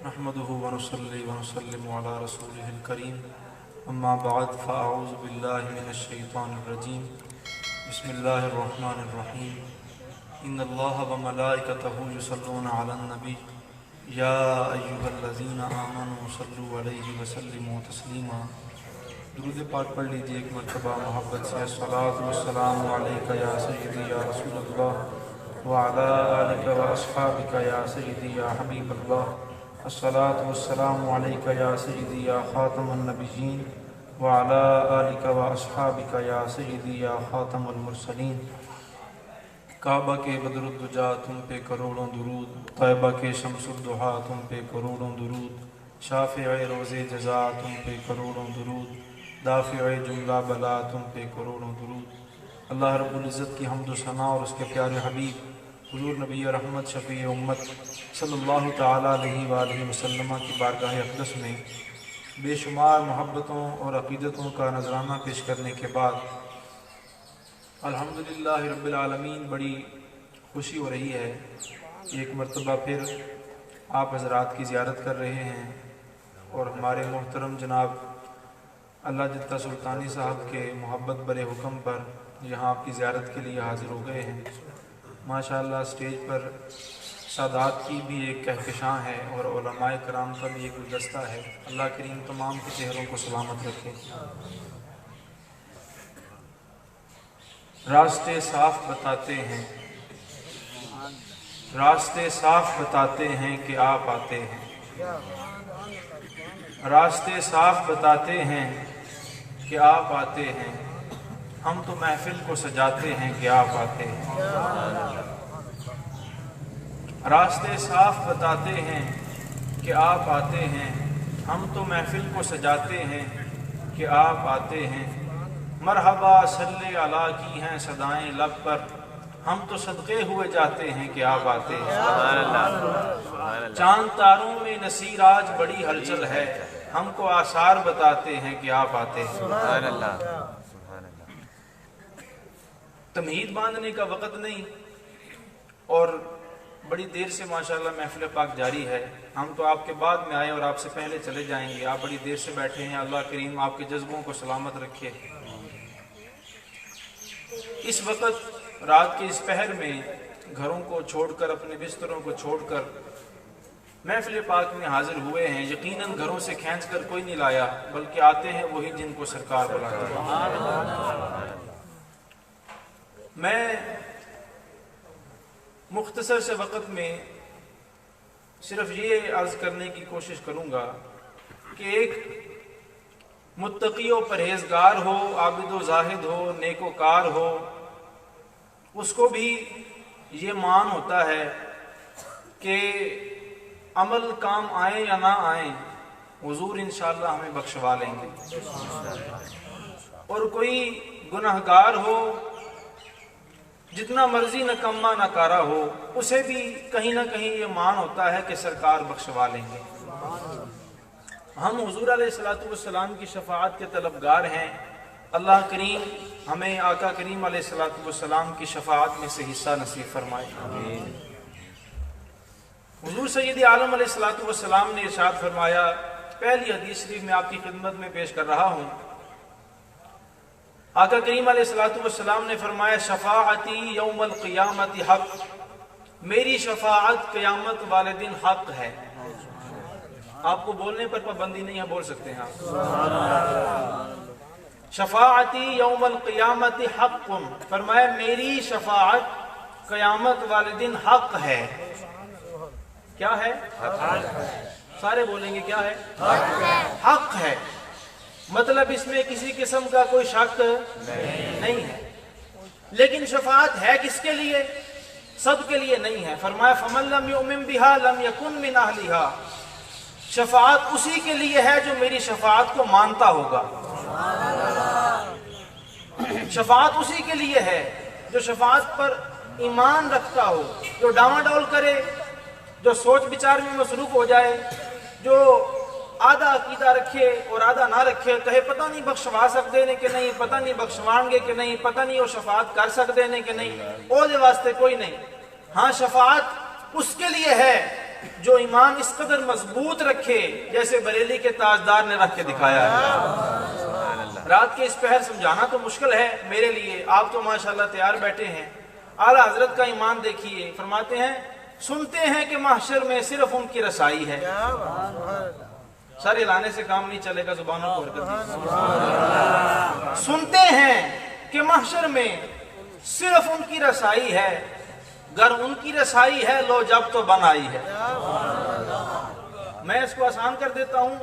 نحمده ونصلي ونسلم على رسوله الكريم اما بعد فاعوذ بالله من الشيطان الرجيم بسم الله الرحمن الرحيم ان الله وملائكته يصلون على النبي يا ايها الذين آمنوا صلوا عليه وسلموا تسليما۔ درود پاک پڑھ لیجیے ایک مرتبہ محبت سے۔ الصلاۃ والسلام علیک یا سیدی یا رسول اللہ وعلی آلک واصحابک یا سیدی یا حبیب اللہ۔ الصلاۃ والسلام علیک یا سیدی یا خاتم النبیین وعلی آلک واصحابک یا سیدی یا خاتم المرسلین۔ کعبہ کے بدر الدجا تم پہ کروڑوں درود، طیبہ کے شمس الضحا تم پہ کروڑوں درود، شافع روز جزا تم پہ کروڑوں درود، دافع جملہ بلا تم پہ کروڑوں درود۔ اللہ رب العزت کی حمد و ثنا اور اس کے پیارے حبیب حضور نبی رحمت شفیع امت صلی اللہ تعالیٰ علیہ وآلہ وسلم کی بارگاہ اقدس میں بے شمار محبتوں اور عقیدتوں کا نذرانہ پیش کرنے کے بعد الحمدللہ رب العالمین بڑی خوشی ہو رہی ہے۔ ایک مرتبہ پھر آپ حضرات کی زیارت کر رہے ہیں اور ہمارے محترم جناب اللہ جتہ سلطانی صاحب کے محبت برے حکم پر یہاں آپ کی زیارت کے لیے حاضر ہو گئے ہیں۔ ماشاءاللہ اسٹیج پر سادات کی بھی ایک کہکشاں ہے اور علماء کرام کا بھی ایک گلدستہ ہے۔ اللہ کریم تمام کے چہروں کو سلامت رکھے۔ راستے صاف بتاتے ہیں، راستے صاف بتاتے ہیں کہ آپ آتے ہیں، راستے صاف بتاتے ہیں کہ آپ آتے ہیں، ہم تو محفل کو سجاتے ہیں کہ آپ آتے ہیں۔ راستے صاف بتاتے ہیں کہ آپ آتے ہیں، ہم تو محفل کو سجاتے ہیں کہ آپ آتے ہیں۔ مرحبا صلی علی کی ہیں صدائیں لب پر، ہم تو صدقے ہوئے جاتے ہیں کہ آپ آتے ہیں۔ چاند تاروں میں نصیر آج بڑی ہلچل ہے، ہم کو آثار بتاتے ہیں کہ آپ آتے ہیں۔ تمہید باندھنے کا وقت نہیں اور بڑی دیر سے ماشاءاللہ محفل پاک جاری ہے۔ ہم تو آپ کے بعد میں آئے اور آپ سے پہلے چلے جائیں گے، آپ بڑی دیر سے بیٹھے ہیں۔ اللہ کریم آپ کے جذبوں کو سلامت رکھے۔ اس وقت رات کے اس پہر میں گھروں کو چھوڑ کر، اپنے بستروں کو چھوڑ کر محفل پاک میں حاضر ہوئے ہیں۔ یقیناً گھروں سے کھینچ کر کوئی نہیں لایا، بلکہ آتے ہیں وہی جن کو سرکار بلاتے ہیں۔ میں مختصر سے وقت میں صرف یہ عرض کرنے کی کوشش کروں گا کہ ایک متقی و پرہیزگار ہو، عابد و زاہد ہو، نیک و کار ہو، اس کو بھی یہ مان ہوتا ہے کہ عمل کام آئیں یا نہ آئیں حضور انشاءاللہ ہمیں بخشوا لیں گے، اور کوئی گناہگار ہو، جتنا مرضی نکما نکارا ہو، اسے بھی کہیں نہ کہیں یہ مان ہوتا ہے کہ سرکار بخشوا لیں گے۔ ہم حضور علیہ السلام کی شفاعت کے طلبگار ہیں۔ اللہ کریم ہمیں آقا کریم علیہ السلام کی شفاعت میں سے حصہ نصیب فرمائے۔ حضور سید عالم علیہ السلام نے ارشاد فرمایا، پہلی حدیث شریف میں آپ کی خدمت میں پیش کر رہا ہوں۔ آقا کریم علیہ السلام نے فرمایا، شفاعتی یوم القیامت حق، میری شفاعت قیامت والے دن حق ہے۔ آپ کو بولنے پر پابندی نہیں ہے، بول سکتے ہیں آپ۔ شفاعتی یوم القیامت حق، فرمایا میری شفاعت قیامت والے دن حق ہے۔ کیا ہے؟ سارے بولیں گے کیا ہے؟ حق ہے۔ مطلب اس میں کسی قسم کا کوئی شک نہیں ہے، لیکن شفاعت ہے کس کے لیے؟ سب کے لیے نہیں ہے۔ فرمایا فمن لم یؤمن بها لم یکن من اہلها، شفاعت اسی کے لیے ہے جو میری شفاعت کو مانتا ہوگا۔ شفاعت اسی کے لیے ہے جو شفاعت پر ایمان رکھتا ہو، جو ڈاواں ڈول کرے، جو سوچ بچار میں مصروف ہو جائے، جو آدھا عقیدہ رکھے اور آدھا نہ رکھے، کہے پتہ نہیں بخشوا سکتے نے کہ نہیں، پتہ نہیں بخشوان گے کہ نہیں، پتہ نہیں وہ شفاعت کر سکتے نے کہ نہیں، او دے واسطے کوئی نہیں۔ ہاں شفاعت اس کے لیے ہے جو ایمان اس قدر مضبوط رکھے جیسے بریلی کے تاجدار نے رکھ کے دکھایا ہے۔ رات کے اس پہر سمجھانا تو مشکل ہے میرے لیے، آپ تو ماشاءاللہ تیار بیٹھے ہیں۔ اعلیٰ حضرت کا ایمان دیکھیے، فرماتے ہیں سنتے ہیں کہ محشر میں صرف ان کی رسائی ہے۔ سر ہلانے سے کام نہیں چلے گا، زبانوں کو حرکت دیجیے۔ سنتے ہیں کہ محشر میں صرف ان کی رسائی ہے، گر ان کی رسائی ہے لو جب تو بن آئی ہے۔ میں اس کو آسان کر دیتا ہوں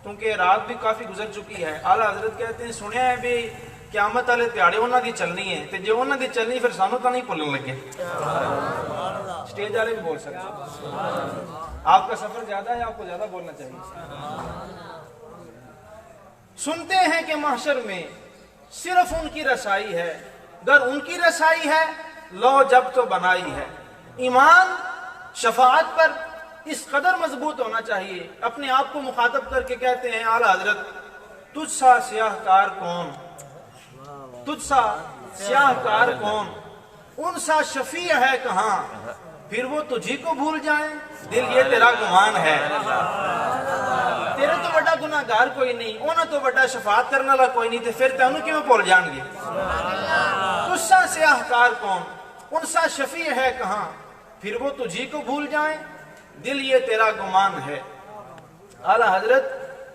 کیونکہ رات بھی کافی گزر چکی ہے۔ اعلیٰ حضرت کہتے ہیں سنیا ہے بھی قیامت والے دیہڑے انہاں دی چلنی ہے، تے جو انہاں دی چلنی پھر سانوں تو نہیں بھولن لگے۔ اسٹیج والے بھی بول سکتے ہیں۔ آپ کا سفر زیادہ ہے، آپ کو زیادہ بولنا چاہیے۔ سنتے ہیں کہ محشر میں صرف ان کی رسائی ہے، گر ان کی رسائی ہے لو جب تو بنائی ہے۔ ایمان شفاعت پر اس قدر مضبوط ہونا چاہیے۔ اپنے آپ کو مخاطب کر کے کہتے ہیں اعلیٰ حضرت تجھ سا سیاہ کار کون، تجھ سا سیاہ کار کون، ان سا شفیع ہے کہاں، پھر وہ تجھی کو بھول جائیں دل یہ تیرا گمان ہے۔ تیرے تو بڑا گناہگار کوئی نہیں، انہوں تو بڑا شفاعت کرنے والا کوئی نہیں، تے پھر تینوں کیوں بھول جان گے۔ تجھ سا سیاہ کار کون، ان سا شفیع ہے کہاں، پھر وہ تجھی کو بھول جائیں دل یہ تیرا گمان ہے۔ اعلیٰ حضرت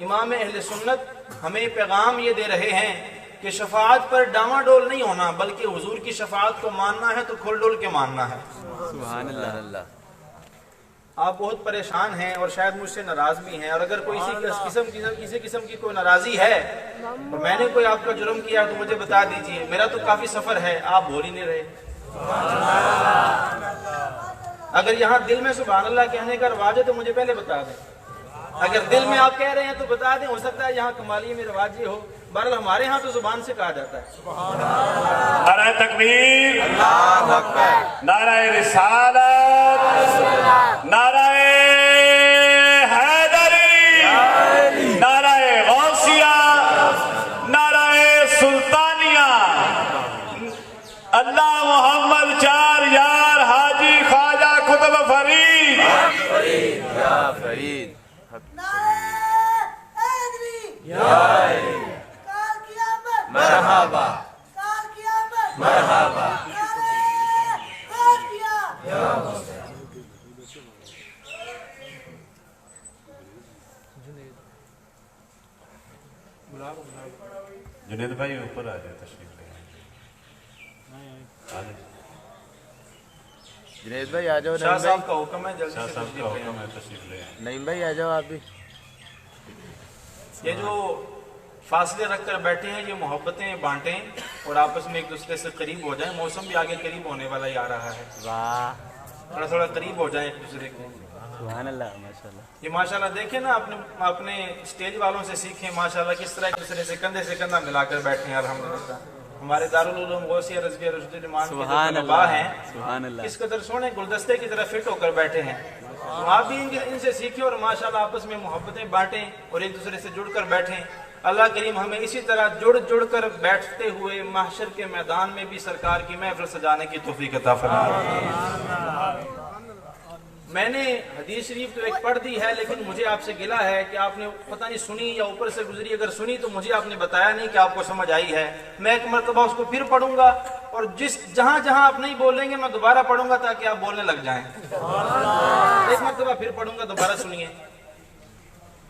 امام اہل سنت ہمیں پیغام یہ دے رہے ہیں کہ شفاعت پر ڈاما ڈول نہیں ہونا، بلکہ حضور کی شفاعت کو ماننا ہے تو کھل ڈول کے ماننا ہے۔ سبحان اللہ۔ آپ بہت پریشان ہیں اور شاید مجھ سے ناراض بھی ہیں، اور اگر کوئی کسی قسم کی کوئی ناراضی ہے اور میں نے کوئی آپ کا جرم کیا تو مجھے بتا دیجئے، میرا تو کافی سفر ہے، آپ بول ہی نہیں رہے۔ اگر یہاں دل میں سبحان اللہ کہنے کا رواج ہے تو مجھے پہلے بتا دیں، اگر دل میں آپ کہہ رہے ہیں تو بتا دیں، ہو سکتا ہے یہاں کمالیے میں رواج یہ ہو، بہرحال ہمارے ہاں تو زبان سے کہا جاتا ہے۔ نعرہ تکبیر، اللہ اکبر، نعرہ رسالت، نعرہ حیدری، نعرہ غوثیہ، نعرہ سلطانیہ، اللہ محمد چار یار حاجی خواجہ قطب فرید، یا فرید، مرحبا مرحبا۔ جنید بھائی اوپر آ جائے، تشریف لے آئے۔ جنید بھائی آ جاؤ۔ شاہ صاحب کا حکم ہے، جلدی شاہ سے صاحب کا حکم ہے، تشریف لے آئے۔ نعیم بھائی آ جاؤ آپ بھی۔ یہ جو فاصلے رکھ کر بیٹھے ہیں یہ محبتیں بانٹیں اور آپس میں ایک دوسرے سے قریب ہو جائیں۔ موسم بھی آگے قریب ہونے والا ہی آ رہا ہے، واہ، تھوڑا تھوڑا قریب ہو جائیں ایک دوسرے کو۔ سبحان اللہ، ماشاءاللہ۔ یہ ماشاءاللہ دیکھیں نا، اپنے اسٹیج والوں سے سیکھیں ماشاءاللہ کس طرح ایک دوسرے سے کندھے سے کندھا ملا کر بیٹھے ہیں۔ الحمدللہ ہمارے دارالعلوم غوثیہ رضویہ رشد الرحمان کے جو طلباء ہیں سبحان اللہ، کس قدر سونے گلدستے کی طرح فٹ ہو کر بیٹھے ہیں۔ تو آپ بھی ان سے سیکھیں اور ماشاءاللہ آپس میں محبتیں بانٹیں اور ایک دوسرے سے جڑ کر بیٹھیں۔ اللہ کریم ہمیں اسی طرح جڑ کر بیٹھتے ہوئے محشر کے میدان میں بھی سرکار کی محفل سجانے کی توفیق عطا فرمائے۔ میں نے حدیث شریف تو ایک پڑھ دی ہے، لیکن مجھے آپ سے گلہ ہے کہ آپ نے پتہ نہیں سنی یا اوپر سے گزری، اگر سنی تو مجھے آپ نے بتایا نہیں کہ آپ کو سمجھ آئی ہے۔ میں ایک مرتبہ اس کو پھر پڑھوں گا اور جہاں آپ نہیں بولیں گے میں دوبارہ پڑھوں گا تاکہ آپ بولنے لگ جائیں۔ ایک مرتبہ پھر پڑھوں گا، دوبارہ سنیے۔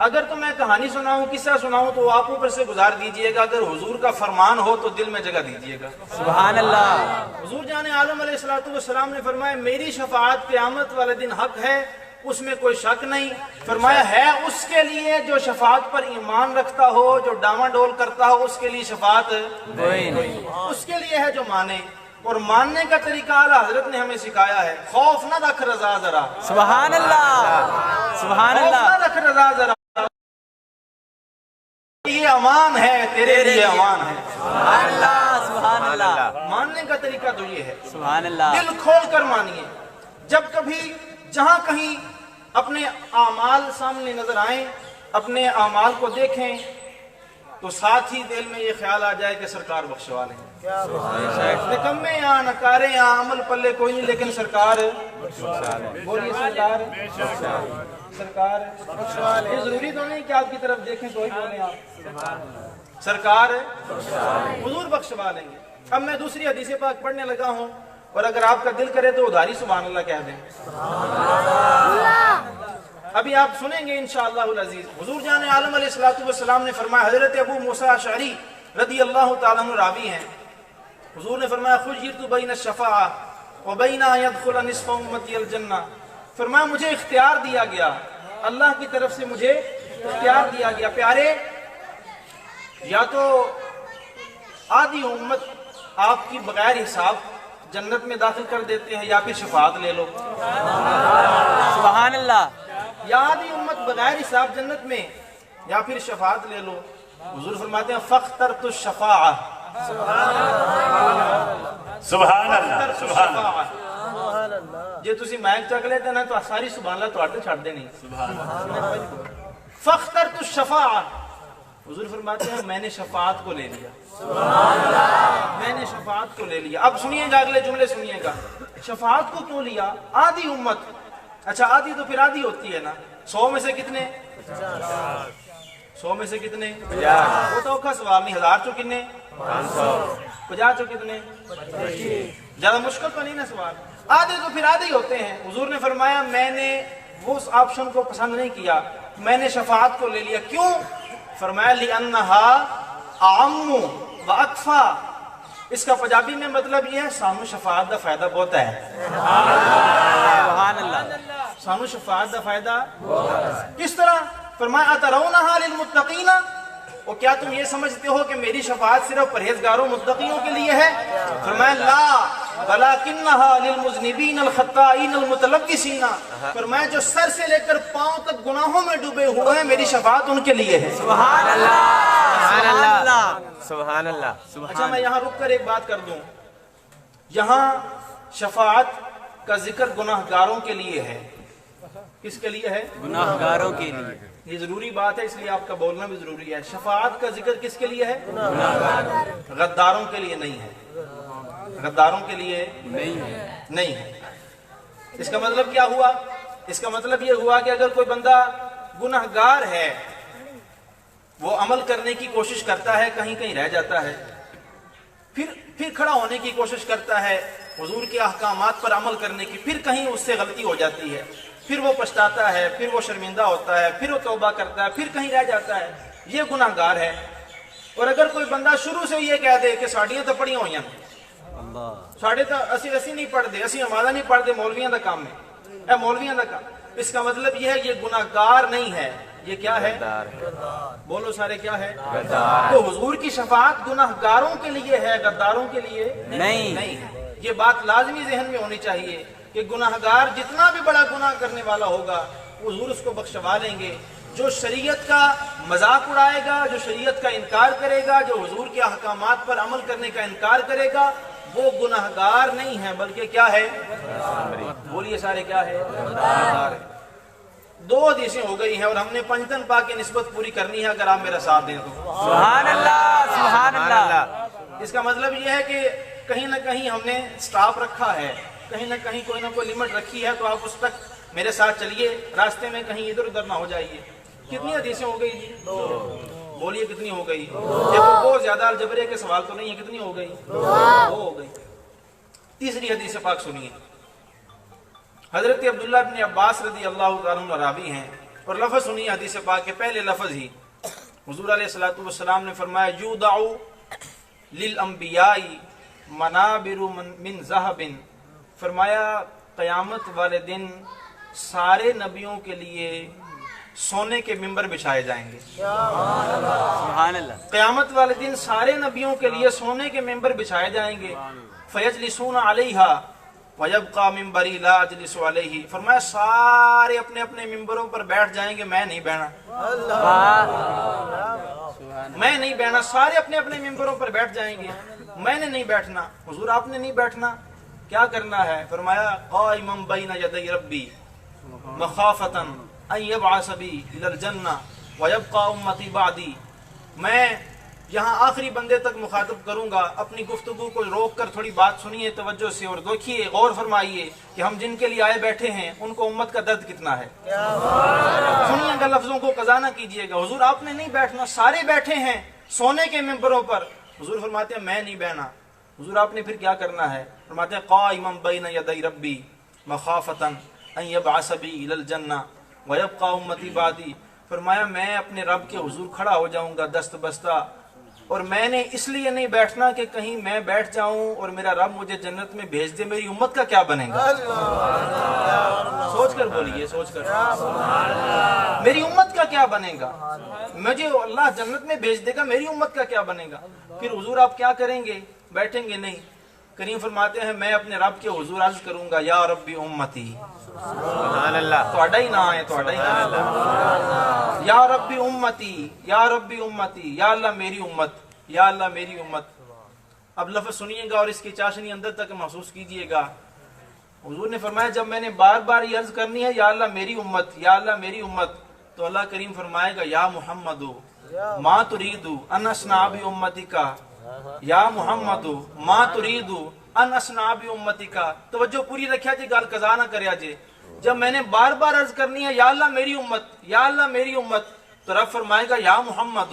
اگر تو میں کہانی سناؤں، قصہ سناؤں تو آپ اوپر سے گزار دیجئے گا، اگر حضور کا فرمان ہو تو دل میں جگہ دیجئے گا۔ سبحان اللہ۔ حضور جان عالم علیہ السلام نے فرمایا میری شفاعت قیامت والے دن حق ہے، اس میں کوئی شک نہیں۔ فرمایا ہے اس کے لیے جو شفاعت پر ایمان رکھتا ہو، جو ڈاما ڈول کرتا ہو، اس کے لیے شفاعت کوئی نہیں، اس کے لیے ہے جو مانے، اور ماننے کا طریقہ اعلیٰ حضرت نے ہمیں سکھایا ہے۔ خوف نہ رکھ رضا ذرا، سبحان اللہ، سبحان خوف اللہ، نہ رکھ رضا ذرا، یہ امان ہے تیرے لیے امان ہے۔ سبحان اللہ، سبحان اللہ، ماننے کا طریقہ تو یہ ہے، سبحان اللہ۔ دل کھول کر مانیے۔ جب کبھی جہاں کہیں اپنے اعمال سامنے نظر آئیں، اپنے اعمال کو دیکھیں، تو ساتھ ہی دل میں یہ خیال آ جائے کہ سرکار بخشوا لیں گے. نکمے یہاں نکارے یہاں عمل پلے کوئی نہیں لیکن سرکار بولیے سرکار سرکار یہ ضروری تو نہیں کہ آپ کی طرف دیکھیں تو ہی بولیں آپ سرکار حضور بخشوا لیں گے. اب میں دوسری حدیث پاک پڑھنے لگا ہوں اور اگر آپ کا دل کرے تو ادھاری سبحان اللہ کہہ دیں. ابھی آپ سنیں گے انشاءاللہ العزیز. حضور جان عالم علیہ الصلوۃ والسلام نے فرمایا, حضرت ابو موسیٰ اشعری رضی اللہ تعالیٰ عنہ راوی ہیں, حضور نے فرمایا خیرت بین الشفاعہ وبین ان يدخل نصف امتی الجنہ. فرمایا مجھے اختیار دیا گیا, اللہ کی طرف سے مجھے اختیار دیا گیا. پیارے یا تو آدھی امت آپ کی بغیر حساب جنت میں داخل کر دیتے ہیں یا پھر شفاعت لے لو. سبحان اللہ. یا آدھی امت بغیر حساب جنت میں یا پھر شفاعت لے لو. حضور فرماتے ہیں فاخترت الشفاعہ. سبحان اللہ سبحان اللہ. جے تسی مائک چک لیتے نا تو ساری سبحان اللہ تو چھڑ دے نہیں. فاخترت الشفاعہ. حضور فرماتے ہیں میں نے شفاعت کو لے لیا. میں نے شفاعت کو لے لیا. اب سنیے گا اگلے جملے سنیے گا. شفاعت کو کیوں لیا؟ آدھی امت. اچھا آدھی تو پھر آدھی ہوتی ہے نا. 100 میں سے کتنے؟ 100 میں سے کتنے؟ وہ تو اوکھا سوال نہیں. 1000 چو کتنے؟ 50 چو کتنے؟ زیادہ مشکل تو نہیں نا سوال. آدھے تو پھر آدھے ہی ہوتے ہیں. حضور نے فرمایا میں نے وہ آپشن کو پسند نہیں کیا, میں نے شفاعت کو لے لیا. کیوں؟ فرمایا لِأَنَّهَا أَعَمُّ وَأَكْفَى. اس کا پنجابی میں مطلب یہ ہے سانو شفاعت دا فائدہ بہت ہے. سبحان اللہ. سانو شفاعت دا فائدہ کس طرح؟ فرمایا أَتَرَوْنَهَا لِلْمُتَّقِينَ. اور کیا تم یہ سمجھتے ہو کہ میری شفاعت صرف پرہیزگاروں متقیوں کے لیے ہے؟ فرمایا لا وَلَكِنَّهَا لِلْمُذْنِبِينَ الْخَطَّائِينَ الْمُتَلَبِّسِينَ. فرمایا جو سر سے لے کر پاؤں تک گناہوں میں ڈوبے ہوئے ہیں میری شفاعت ان کے لیے ہے. سبحان اللہ. سبحان اللہ. سبحان اللہ. اچھا میں یہاں رک کر ایک بات کر دوں. یہاں شفاعت کا ذکر گناہگاروں کے لیے ہے. کس کے لیے ہے؟ گناہگاروں کے لیے. یہ ضروری بات ہے اس لیے آپ کا بولنا بھی ضروری ہے. شفاعت کا ذکر کس کے لیے ہے؟ غداروں کے لیے نہیں ہے. غداروں کے لیے نہیں ہے. اس کا مطلب کیا ہوا؟ اس کا مطلب یہ ہوا کہ اگر کوئی بندہ گناہگار ہے, وہ عمل کرنے کی کوشش کرتا ہے, کہیں کہیں رہ جاتا ہے, پھر کھڑا ہونے کی کوشش کرتا ہے حضور کے احکامات پر عمل کرنے کی, پھر کہیں اس سے غلطی ہو جاتی ہے, پھر وہ پچھتاتا ہے, پھر وہ شرمندہ ہوتا ہے, پھر وہ توبہ کرتا ہے, پھر کہیں رہ جاتا ہے, یہ گناہگار ہے. اور اگر کوئی بندہ شروع سے یہ کہہ دے کہ ساڑیاں تو پڑھی ہوئی ہیں, ساڑھے تو اسی نہیں پڑھ دے, اسی نمازاں نہیں پڑھ دے, مولویاں دا کام ہے, مولویاں دا کام. اس کا مطلب یہ ہے یہ گناہگار نہیں ہے. یہ کیا ہے؟ بولو سارے کیا ہے؟ تو حضور کی شفاعت گناہگاروں کے لیے ہے, غداروں کے لیے نہیں ہے. یہ بات لازمی ذہن میں ہونی چاہیے کہ گناہگار جتنا بھی بڑا گناہ کرنے والا ہوگا حضور اس کو بخشوا لیں گے. جو شریعت کا مذاق اڑائے گا, جو شریعت کا انکار کرے گا, جو حضور کے احکامات پر عمل کرنے کا انکار کرے گا, وہ گناہگار نہیں ہے بلکہ کیا ہے؟ بولیے سارے کیا ہے؟ گناہگار ہے. 2 حدیثیں ہو گئی ہیں اور ہم نے پنجتن پاک کی نسبت پوری کرنی ہے اگر آپ میرا ساتھ دیں تو. سبحان اللہ. سبحان اللہ. اس کا مطلب یہ ہے کہ کہیں نہ کہیں ہم نے سٹاپ رکھا ہے, کہیں نہ کہیں کوئی نہ کوئی لمٹ رکھی ہے, تو آپ اس تک میرے ساتھ چلیے, راستے میں کہیں ادھر ادھر نہ ہو جائیے. کتنی حدیثیں ہو گئی جی؟ 2. بولیے کتنی ہو گئی؟ دیکھو بہت زیادہ الجبرے کے سوال تو نہیں ہے. کتنی ہو گئی؟ 2 ہو گئی. تیسری حدیث پاک سنیے. حضرت عبداللہ بن عباس رضی اللہ تعالیٰ عنہ راوی ہیں اور لفظ سنیے حدیث پاک کے پہلے لفظ ہی. حضور علیہ الصلوۃ والسلام نے فرمایا یودع للانبیاء منابر من ذہب. فرمایا قیامت والے دن سارے نبیوں کے لیے سونے کے ممبر بچھائے جائیں گے. سبحان اللہ. قیامت والے دن سارے نبیوں کے لیے سونے کے ممبر بچھائے جائیں گے. فیجلسون علیہا وَيَبْقَى مِنْبَرِي لَا أَجْلِسُ عَلَيْهِ. فرمایا سارے اپنے اپنے ممبروں پر بیٹھ جائیں گے, میں نہیں بیٹھنا. میں نہیں بیٹھنا. سارے اپنے اپنے ممبروں پر بیٹھ جائیں گے, میں نے نہیں بیٹھنا. حضور آپ نے نہیں بیٹھنا, کیا کرنا ہے؟ فرمایا قائمًا بین یدی ربی مخافۃ ان یبعث بی الی الجنہ ویبقى امتی بعدی میں یہاں آخری بندے تک مخاطب کروں گا، اپنی گفتگو کو روک کر تھوڑی بات سنیے توجہ سے اور دیکھیے، غور فرمائیے کہ ہم جن کے لیے آئے بیٹھے ہیں ان کو امت کا درد کتنا ہے۔ سنیے گا، لفظوں کو قضا نہ کیجیے گا۔ حضور آپ نے نہیں بیٹھنا، سارے بیٹھے ہیں سونے کے ممبروں پر۔ حضور فرماتے ہیں میں نہیں بیٹھنا۔ حضور آپ نے پھر کیا کرنا ہے؟ فرماتے ہیں قائما بین یدی ربی مخافتا ان یبعث بی الی الجنہ ویبقى امتی بعدی۔ فرمایا میں اپنے رب کے حضور کھڑا ہو جاؤں گا دست بستہ، اور میں نے اس لیے نہیں بیٹھنا کہ کہیں میں بیٹھ جاؤں اور میرا رب مجھے جنت میں بھیج دے، میری امت کا کیا بنے گا؟ سوچ کر بولیے، سوچ کر، میری امت کا کیا بنے گا؟ مجھے اللہ جنت میں بھیج دے گا، میری امت کا کیا بنے گا؟ پھر حضور آپ کیا کریں گے؟ بیٹھیں گے نہیں۔ کریم فرماتے ہیں میں اپنے رب کے حضور عرض کروں گا یا ربی امتی، سبحان اللہ، تھوڑا ہی نہ ہے، تھوڑا ہی نہ، یا ربی امتی، یا ربی امتی، یا اللہ میری امت، یا اللہ میری امت۔ اب لفظ سنیے گا اور اس کی چاشنی اندر تک محسوس کیجئے گا۔ حضور نے فرمایا جب میں نے بار بار یہ عرض کرنی ہے یا اللہ میری امت، یا اللہ میری امت، تو اللہ کریم فرمائے گا یا محمد ما تريد ان اصنع بامتک، یا محمد ما تريد ان اصنع بامتک۔ توجہ پوری رکھیا جی، گل قضا نہ کریا جی۔ جب میں نے بار بار عرض کرنی ہے یا اللہ میری امت، یا اللہ میری امت، تو رب فرمائے گا یا محمد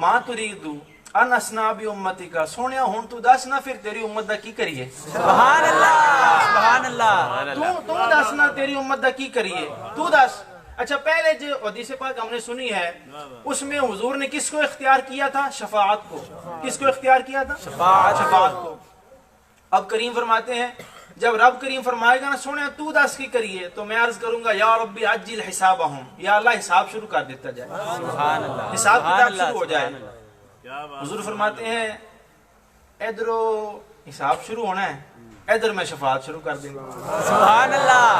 ما تريد ان اصنع بامتک۔ سونیا ہن تو دس نا پھر تیری امت دا کی کریے؟ سبحان اللہ، سبحان اللہ، تو دس نا تیری امت دا کی کریے، تو دس۔ اچھا پہلے جو حدیث پاک ہم نے سنی ہے اس میں حضور نے کس کو اختیار کیا تھا؟ شفاعت کو۔ کس کو اختیار کیا تھا؟ شفاعت کو۔ اب کریم فرماتے ہیں جب رب کریم فرمائے گا نا سونے تو دس کی کریے، تو میں عرض کروں گا یا ربی عجل حسابہم، یا اللہ حساب شروع کر دیتا جائے، سبحان اللہ، حساب کتاب شروع ہو جائے۔ حضور فرماتے ہیں ادھرو حساب شروع ہونا ہے، ادھر میں شفاعت شروع کر دیں گا۔ سبحان اللہ،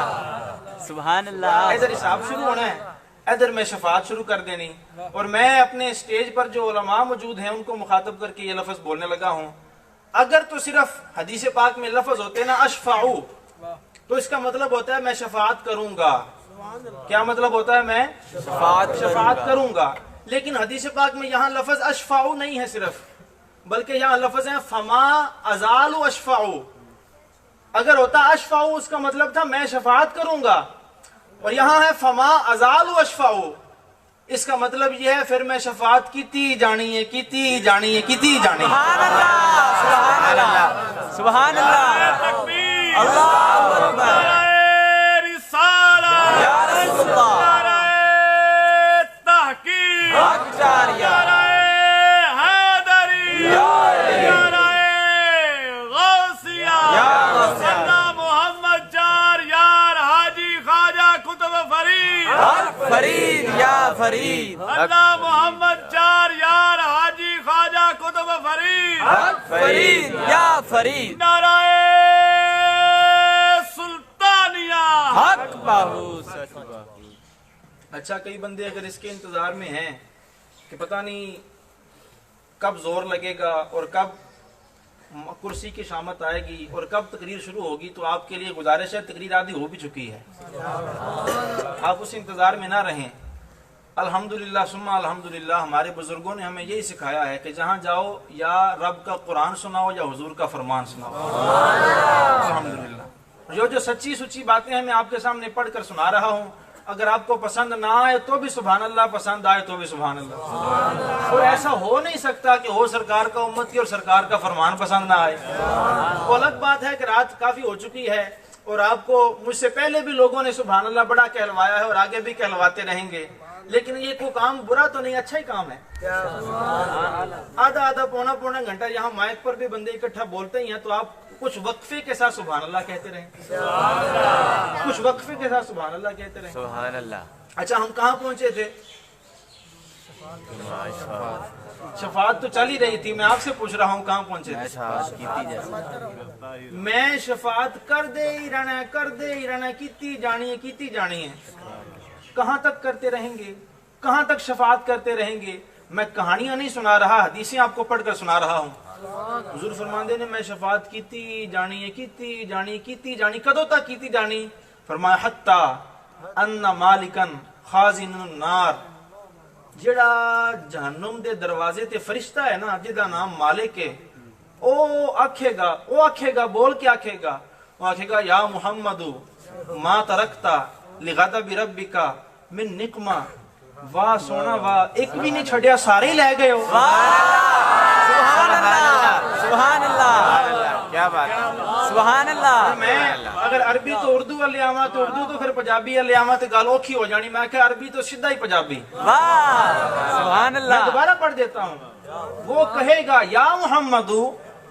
سبحان اللہ، ادھر حساب شروع ہونا ہے، ادھر میں شفاعت شروع کر دینی۔ اور میں اپنے سٹیج پر جو علماء موجود ہیں ان کو مخاطب کر کے یہ لفظ بولنے لگا ہوں۔ اگر تو صرف حدیث پاک میں لفظ ہوتے نا اشفعو، تو اس کا مطلب ہوتا ہے میں شفاعت کروں گا۔ کیا مطلب ہوتا ہے؟ میں شفاعت کروں گا۔ لیکن حدیث پاک میں یہاں لفظ اشفعو نہیں ہے صرف، بلکہ یہاں لفظ ہے فما ازال اشفعو۔ اگر ہوتا اشفعو اس کا مطلب تھا میں شفاعت کروں گا، اور یہاں ہے فما ازال اشفعو، اس کا مطلب یہ ہے پھر میں شفاعت کیتی جانی ہے، کیتی جانی ہے، کیتی جانی ہے۔ سبحان اللہ، سبحان اللہ، سبحان اللہ، تکبیر، اللہ اکبر، رسالہ، یا رسول اللہ، تحقیق، حق جاریہ، حیدری، یا علی، غوثیہ، یا غوثیہ، اللہ محمد چار یار حاجی خواجہ قطب فرید، حق فرید یا فرید، اللہ محمد چار یار حاجی خواجہ قطب فرید، حق فرید یا فرید، نعرہ سلطانیہ، حق باہو سچ باہو۔ اچھا کئی بندے اگر اس کے انتظار میں ہیں کہ پتہ نہیں کب زور لگے گا اور کب کرسی کی شامت آئے گی اور کب تقریر شروع ہوگی، تو آپ کے لیے گزارش ہے تقریر آدھی ہو بھی چکی ہے، آپ اس انتظار میں نہ رہیں۔ الحمدللہ ثم الحمدللہ ہمارے بزرگوں نے ہمیں یہی سکھایا ہے کہ جہاں جاؤ یا رب کا قرآن سناؤ یا حضور کا فرمان سناؤ۔ الحمدللہ جو سچی سچی باتیں ہیں میں آپ کے سامنے پڑھ کر سنا رہا ہوں، اگر آپ کو پسند نہ آئے تو بھی سبحان اللہ، پسند آئے تو بھی سبحان اللہ۔ اور ایسا ہو نہیں سکتا کہ ہو سرکار کا امت کی اور سرکار کا فرمان پسند نہ آئے۔ وہ الگ بات ہے کہ رات کافی ہو چکی ہے اور آپ کو مجھ سے پہلے بھی لوگوں نے سبحان اللہ بڑا کہلوایا ہے اور آگے بھی کہلواتے رہیں گے، لیکن یہ کوئی کام برا تو نہیں، اچھا ہی کام ہے۔ آدھا پونا گھنٹہ یہاں مائک پر بھی بندے اکٹھا بولتے ہی ہیں، تو آپ کچھ وقفے کے ساتھ سبحان اللہ کہتے رہیں، کچھ وقفے کے ساتھ سبحان اللہ کہتے رہیں۔ سبحان اللہ۔ اچھا ہم کہاں پہنچے تھے؟ شفاعت تو چل ہی رہی تھی، میں آپ سے پوچھ رہا ہوں کہاں پہنچے تھے؟ میں شفاعت کر دے ہی رہنا ہے، کر دے ہی رہنا ہے، کیتی جانی ہے، کیتی جانی ہے۔ کہاں تک کرتے رہیں گے؟ کہاں تک شفاعت کرتے رہیں گے؟ میں کہانیاں نہیں سنا رہا، حدیثیں آپ کو پڑھ کر سنا رہا ہوں۔ حضور فرماندے نے میں شفاعت کیتی جانی ہے، کیتی جانی، کیتی جانی، کدوں تک کیتی جانی؟ فرمایا حتی ان مالکن خازن النار جڑا جہنم دے دروازے تے فرشتہ ہے نا جدا نام مالک ہے او آکھے گا بول کے آکھے گا وہ آکھے گا یا محمد ما ترکتا لغضب ربک من نقمہ واہ سونا واہ ایک بھی نہیں چھڑیا سارے ہی لے گئے ہو سبحان اللہ سبحان اللہ کیا بات ہے سبحان اللہ میں اگر عربی تو اردو والے آواں تو اردو تو پھر پنجابی والے آواں تو گل اوکھی ہو جانی میں کہ عربی تو سیدھا ہی پنجابی واہ سبحان میں اللہ دوبارہ پڑھ دیتا ہوں وہ کہے گا یا محمد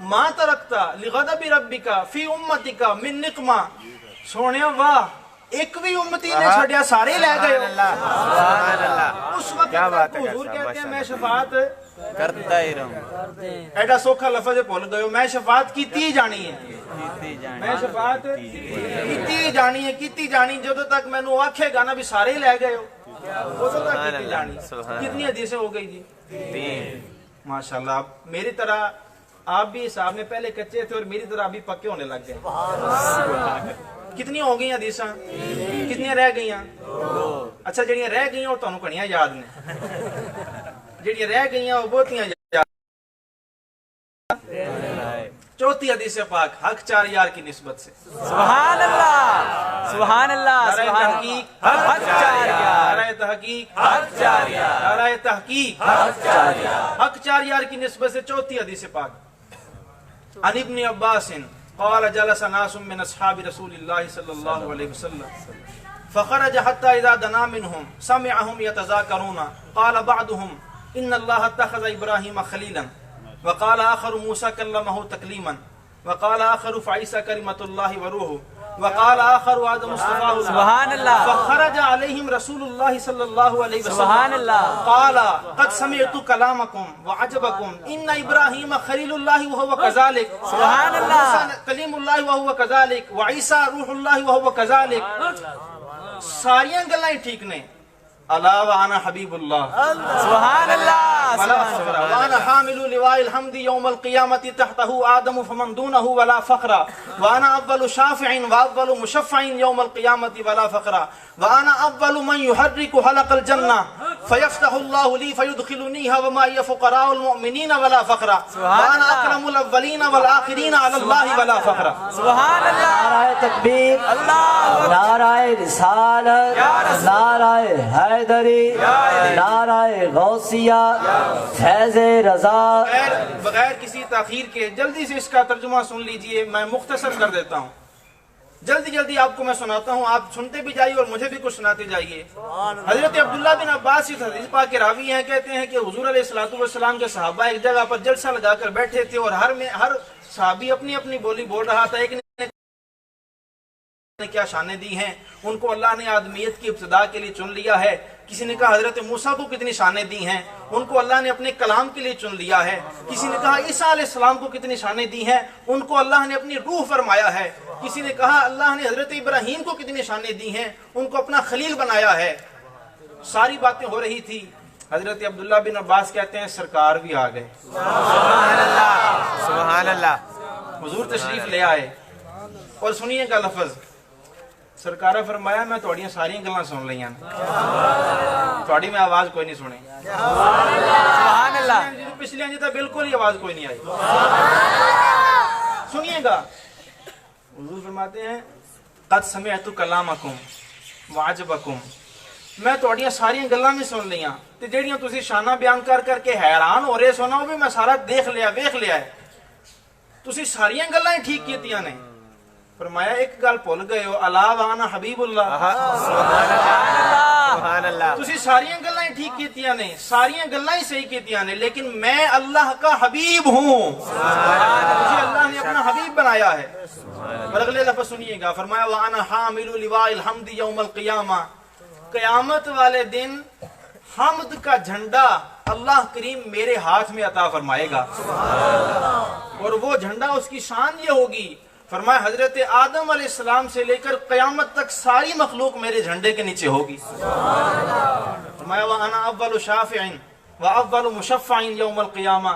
ما ترکتا لغضب ربک فی امتک من نقمہ سونیا واہ ایک بھی امتی نے چھڑیا سارے لے گئے ہو سبحان اللہ اس وقت کیا بات ہے حضور کہتے ہیں میں شفاعت کرتا ہی رہوں ایڈا سوکھا لفظ بھول گئے ہو میں شفاعت کیتی جانی ہے میں شفاعت کیتی جانی جدو تک میں نو آکھے گا نا بھی سارے ہی لے گئے ہو ادو تک کیتی جانی کتنی حدیثیں ہو گئی جی ماشاءاللہ میری طرح آپ بھی حساب میں پہلے کچے تھے اور میری طرح ابھی پکے ہونے لگ گئے کتنی ہو گئی حدیثاں کتنی رہ گئی اچھا جڑیاں رہ گئی وہ تانوں کڑیاں یاد نے جڑیاں رہ گئی وہ بہتیاں یاد چوتھی حدیث پاک حق چار یار کی نسبت سے سبحان اللہ سبحان اللہ سبحان تحقیق حق چار یار نعرہ تحقیق حق چار یار نعرہ تحقیق حق چار یار حق چار یار کی نسبت سے چوتھی حدیث پاک عن ابن عباس قال جلس ناس من اصحاب رسول الله صلى الله عليه وسلم فخرج حتى اذا دنا منهم سمعهم يتذاكرون قال بعضهم ان الله اتخذ ابراهيم خليلا وقال آخر موسى كلمه تكليما وقال آخر فعيسى كلمة الله وروحه وقال آخر آدم مصطفى سبحان اللہ فخرج عليهم رسول الله صلى الله عليه وسلم سبحان اللہ قال قد سمعت كلامكم وعجبكم ان ابراهيم خليل الله وهو كذلك سبحان اللہ موسى كليم الله وهو كذلك وعيسى روح الله وهو كذلك ساریاں گلاں ٹھیک نے الا وانا حبیب اللہ سبحان اللہ ولا فخر وانا حامل لواء الحمد يوم القيامة تحته آدم فمن دونه ولا فخر وانا اول شافع واول مشفع يوم القيامة ولا فخر وانا اول من يحرك حلق الجنة فيفتح الله لي فيدخلنيها وما هي فقراء المؤمنين ولا فخر وانا اكرم الاولين والاخرين على الله ولا فخر سبحان اللہ نعرہ تکبیر اللہ نعرہ رسالت نعرہ حیدری نعرہ غوثیہ فیض رضا بغیر کسی تاخیر کے جلدی سے اس کا ترجمہ سن لیجئے میں مختصر کر دیتا ہوں جلدی آپ کو میں سناتا ہوں آپ سنتے بھی جائیے اور مجھے بھی کچھ سناتے جائیے حضرت عبداللہ بن عباس اس حدیث پاک کے راوی ہیں کہتے ہیں کہ حضور علیہ الصلوۃ والسلام کے صحابہ ایک جگہ پر جلسہ لگا کر بیٹھے تھے اور ہر صحابی اپنی اپنی بولی بول رہا تھا ایک نے کیا شانیں دی ہیں ان کو اللہ نے آدمیت کی ابتدا کے لیے چن لیا ہے کسی نے کہا حضرت موسیٰ کو کتنی شانیں دی ہیں ان کو اللہ نے اپنے کلام کے لیے چن لیا ہے کسی نے کہا عیسیٰ علیہ السلام کو کتنی شانیں دی ہیں ان کو اللہ نے اپنی روح فرمایا ہے کسی نے کہا اللہ نے حضرت ابراہیم کو کتنی شانیں دی ہیں ان کو اپنا خلیل بنایا ہے ساری باتیں ہو رہی تھی حضرت عبداللہ بن عباس کہتے ہیں سرکار بھی آ گئے سبحان اللہ سبحان اللہ حضور تشریف لے آئے اور سنیے کا لفظ سرکارہ فرمایا میں توڑیاں ساری گلاں سن لیاں توڑی میں آواز کوئی نہیں سنے سبحان اللہ پچھلے انجی تھا بالکل ہی آواز کوئی نہیں آئی سنیے گا حضور فرماتے ہیں قد سمعت کلامکم وعجبکم میں توڑیاں ساری گلاں بھی سن لیاں تے جڑیاں تسی شانہ بیان کر کے حیران ہو رہے سونا وہ بھی میں سارا دیکھ لیا ویکھ لیا ہے تسی ساری گلاں ٹھیک کیتیاں نے فرمایا ایک گل بھول گئے ہو الا وانا حبیب اللہ سبحان اللہ تسی ساریاں گلاں ٹھیک کیتیاں نے ساریاں گلاں ہی صحیح کیتیاں نے لیکن میں اللہ کا حبیب ہوں مجھے اللہ نے اپنا حبیب بنایا ہے اور اگلے لفظ سنیے گا فرمایا وانا حامل لواء الحمد یوم القیامہ قیامت والے دن حمد کا جھنڈا اللہ کریم میرے ہاتھ میں عطا فرمائے گا اور وہ جھنڈا اس کی شان یہ ہوگی فرمایا حضرت آدم علیہ السلام سے لے کر قیامت تک ساری مخلوق میرے جھنڈے کے نیچے ہوگی فرمایا وَأَنَا أَوَّلُ شَافِعٍ وَأَوَّلُ مُشَفَّعٍ يَوْمَ الْقِيَامَةِ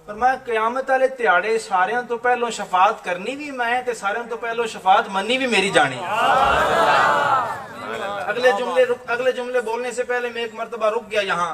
فرمایا قیامت والے تیاڑے سارے تو پہلو شفاعت کرنی بھی میں تے سارے تو پہلو شفاعت مننی بھی میری جانی اگلے جملے بولنے سے پہلے میں ایک مرتبہ رک گیا یہاں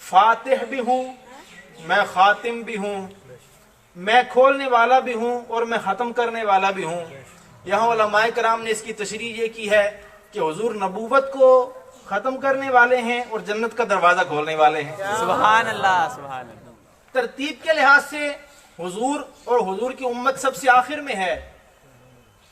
فاتح بھی ہوں، میں خاتم بھی ہوں، میں کھولنے والا بھی ہوں اور میں ختم کرنے والا بھی ہوں۔ یہاں علماء کرام نے اس کی تشریح یہ کی ہے کہ حضور نبوت کو ختم کرنے والے ہیں اور جنت کا دروازہ کھولنے والے ہیں۔ سبحان اللہ، سبحان اللہ۔ ترتیب کے لحاظ سے حضور اور حضور کی امت سب سے آخر میں ہے،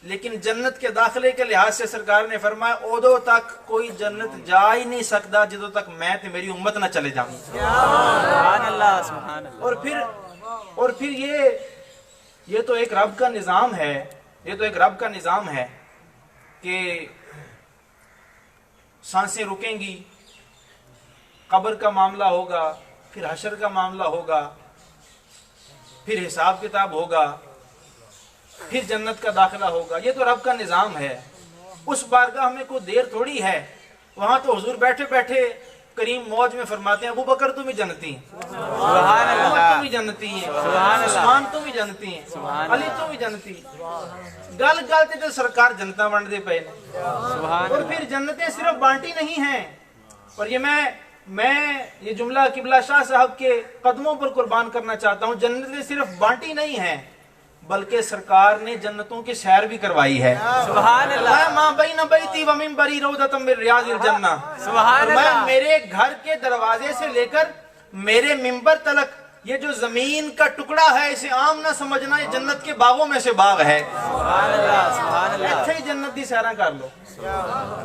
لیکن جنت کے داخلے کے لحاظ سے سرکار نے فرمایا ادو تک کوئی جنت جا ہی نہیں سکتا جدو تک میں تے میری امت نہ چلے جاؤں۔ سبحان اللہ، سبحان اللہ۔ اور پھر یہ تو ایک رب کا نظام ہے، یہ تو ایک رب کا نظام ہے کہ سانسیں رکیں گی، قبر کا معاملہ ہوگا، پھر حشر کا معاملہ ہوگا، پھر حساب کتاب ہوگا، پھر جنت کا داخلہ ہوگا۔ یہ تو رب کا نظام ہے۔ اس بارگاہ میں کوئی دیر تھوڑی ہے، وہاں تو حضور بیٹھے بیٹھے کریم موج میں فرماتے ہیں ابو بکر تم ہی جنتی ہیں، سبحان عمر اللہ، تم ہی جنتی ہیں، سبحان اللہ، عثمان تم ہی جنتی ہیں، علی تم ہی جنتی ہیں۔ گل گل تے سرکار جنتا ونڈ دے پے نے۔ سبحان اور اللہ۔ پھر جنتیں صرف بانٹی نہیں ہیں، اور یہ میں یہ جملہ قبلہ شاہ صاحب کے قدموں پر قربان کرنا چاہتا ہوں، جنتیں صرف بانٹی نہیں ہیں بلکہ سرکار نے جنتوں کی سیر بھی کروائی ہے۔ سبحان اللہ، ماں بین بیتی و منبری روضۃ من ریاض الجنہ، سبحان اللہ۔ میرے گھر کے دروازے سے لے کر میرے منبر تلک یہ جو زمین کا ٹکڑا ہے اسے عام نہ سمجھنا، یہ جنت کے باغوں میں سے باغ ہے۔ سبحان اللہ، سبحان اللہ۔ ایتھے ہی جنت دی سیراں کر لو،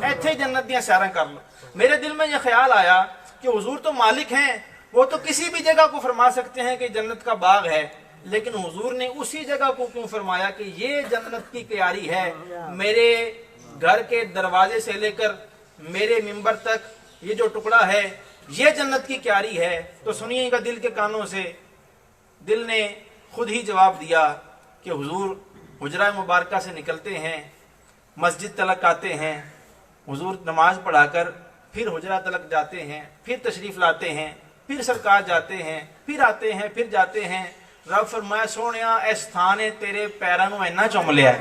ایتھے ہی جنت دی سیراں کر لو۔ میرے دل میں یہ خیال آیا کہ حضور تو مالک ہیں، وہ تو کسی بھی جگہ کو فرما سکتے ہیں کہ جنت کا باغ ہے، لیکن حضور نے اسی جگہ کو کیوں فرمایا کہ یہ جنت کی کیاری ہے، میرے گھر کے دروازے سے لے کر میرے منبر تک یہ جو ٹکڑا ہے یہ جنت کی کیاری ہے۔ تو سنیے گا دل کے کانوں سے، دل نے خود ہی جواب دیا کہ حضور حجرہ مبارکہ سے نکلتے ہیں، مسجد تلک آتے ہیں، حضور نماز پڑھا کر پھر حجرہ تلک جاتے ہیں، پھر تشریف لاتے ہیں، پھر سرکار جاتے ہیں، پھر آتے ہیں، پھر جاتے ہیں۔ رب فرمایا سونیا اے ستھانے تیرے پیراں نوں اینا چوم لیا ہے،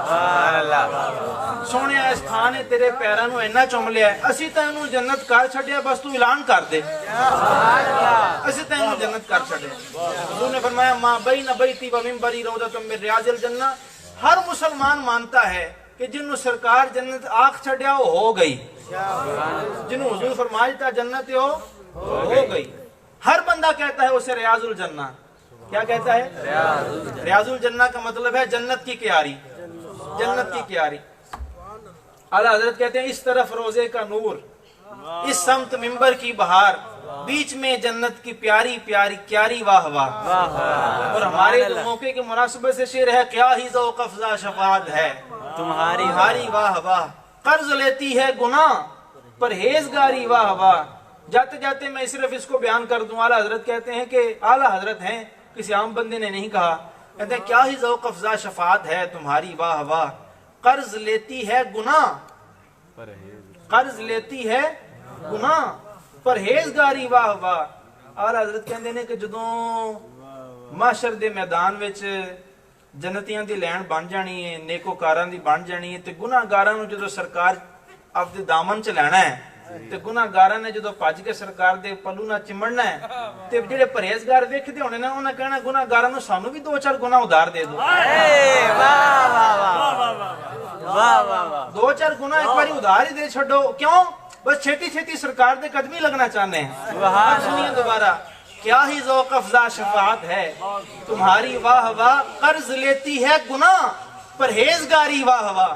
سبحان اللہ۔ سونیا اے ستھانے تیرے پیراں نوں اینا چوم لیا ہے، اسی تے انہوں جنت کر چھڈیا، بس تو اعلان کر دے، اسی تے انہوں جنت کر چھڈیا۔ حضور نے فرمایا ماں بین بیتی و منبری روضۃ من ریاض الجنہ، ہر مسلمان مانتا ہے کہ جنہوں سرکار جنت آنکھ چھڈیا وہ ہو گئی، جنہوں حضور فرمایا تھا جنت ہو گئی۔ ہر بندہ کہتا ہے اسے ریاض الجنہ، کیا کہتا ہے؟ ریاض الجنہ کا مطلب ہے جنت کی کیاری، جنت کی کیاری۔ اعلیٰ حضرت کہتے ہیں اس طرف روزے کا نور، اس سمت منبر کی بہار، بیچ میں جنت کی پیاری پیاری کیاری واہ واہ۔ اور ہمارے موقع کے مناسبت سے شعر ہے کیا ہی ذوق افزا شفاعت ہے تمہاری واہ واہ، قرض لیتی ہے گناہ پرہیزگاری واہ واہ۔ جاتے جاتے میں صرف اس کو بیان کر دوں، اعلیٰ حضرت کہتے ہیں کہ اعلیٰ حضرت ہیں، کسی عام بندے نے نہیں کہا، کہتے ہیں کیا ہی ذوق افزا شفاعت ہے تمہاری واہ واہ، قرض لیتی ہے گناہ، قرض لیتی ہے گناہ پرہیزگاری واہ واہ۔ اعلیٰ حضرت کہتے ہیں کہ جدوں محشر دے میدان وچ جنتیاں دی لین بن جانی ہے، نیکوکاراں دی بن جانی ہے، تے گناہگاراں نوں جدوں سرکار اپنے دامن چ لینا ہے تے گناہگاراں نے جدوں بھج کے سرکار دے پلو نہ چمڑنا ہے، تے جڑے پرہیزگار ویکھدے ہونے نا انہاں کہنا گناہگاراں نوں سانوں بھی 2-4 گناہ ادھار دے دو، واہ واہ واہ، 2-4 گناہ ایک باری ادھار ہی دے چھڈو، کیوں؟ بس چھیتی چھیتی سرکار دے قدمی لگنا چاہنے ہیں۔ اب سنیے دوبارہ، کیا ہی ذوق افزا شفاعت ہے تمہاری واہ واہ، قرض لیتی ہے گناہ پرہیزگاری واہ واہ۔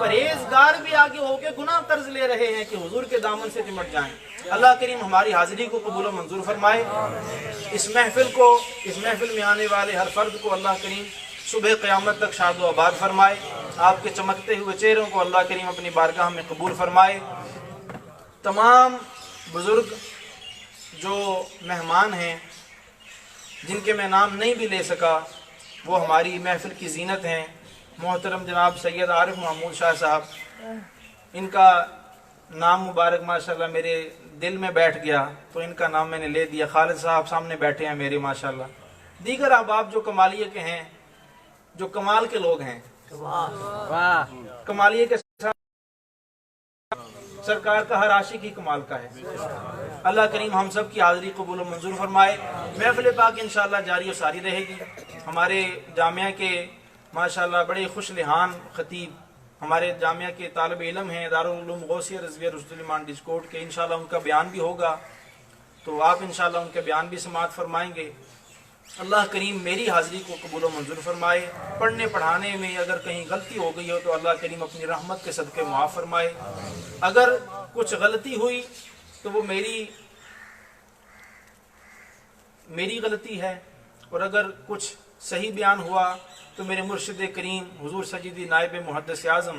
پرہیزگار بھی آگے ہو کے گناہ قرض لے رہے ہیں کہ حضور کے دامن سے چمٹ جائیں۔ اللہ کریم ہماری حاضری کو قبول و منظور فرمائے، اس محفل میں آنے والے ہر فرد کو اللہ کریم صبح قیامت تک شاد و آباد فرمائے، آپ کے چمکتے ہوئے چہروں کو اللہ کریم اپنی بارگاہ میں قبول فرمائے۔ تمام بزرگ جو مہمان ہیں جن کے میں نام نہیں بھی لے سکا، وہ ہماری محفل کی زینت ہیں، محترم جناب سید عارف محمود شاہ صاحب، ان کا نام مبارک ماشاءاللہ میرے دل میں بیٹھ گیا تو ان کا نام میں نے لے دیا۔ خالد صاحب سامنے بیٹھے ہیں میرے ماشاءاللہ، دیگر احباب جو کمالیے کے ہیں، جو کمال کے لوگ ہیں، کمالیے کے سرکار کا ہر عاشق ہی کمال کا ہے۔ اللہ کریم ہم سب کی حاضری قبول و منظور فرمائے۔ محفل پاک انشاءاللہ جاری و ساری رہے گی۔ ہمارے جامعہ کے ماشاءاللہ بڑے خوش لحان خطیب ہمارے جامعہ کے طالب علم ہیں دارالعلوم غوثیہ رضویہ رشد الایمان ڈسکوٹ کے، انشاءاللہ ان کا بیان بھی ہوگا، تو آپ انشاءاللہ ان کے بیان بھی سماعت فرمائیں گے۔ اللہ کریم میری حاضری کو قبول و منظور فرمائے۔ پڑھنے پڑھانے میں اگر کہیں غلطی ہو گئی ہو تو اللہ کریم اپنی رحمت کے صدقے معاف فرمائے۔ اگر کچھ غلطی ہوئی تو وہ میری غلطی ہے، اور اگر کچھ صحیح بیان ہوا تو میرے مرشد کریم حضور سجدی نائب محدث اعظم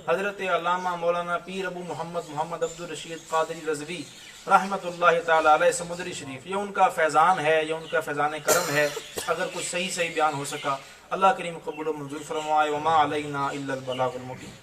حضرت علامہ مولانا پیر ابو محمد عبد الرشید قادری رضوی رحمت اللہ تعالی علیہ سمندری شریف، یہ ان کا فیضان ہے، یہ ان کا فیضان کرم ہے۔ اگر کچھ صحیح بیان ہو سکا اللہ کریم قبول و منظور فرمائے۔ وما علینا الا البلاغ المبین۔